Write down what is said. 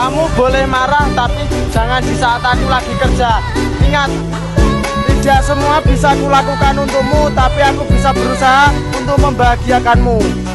Kamu boleh marah, tapi jangan di saat aku lagi kerja. Ingat, tidak semua bisa kulakukan untukmu, tapi aku bisa berusaha untuk membahagiakanmu.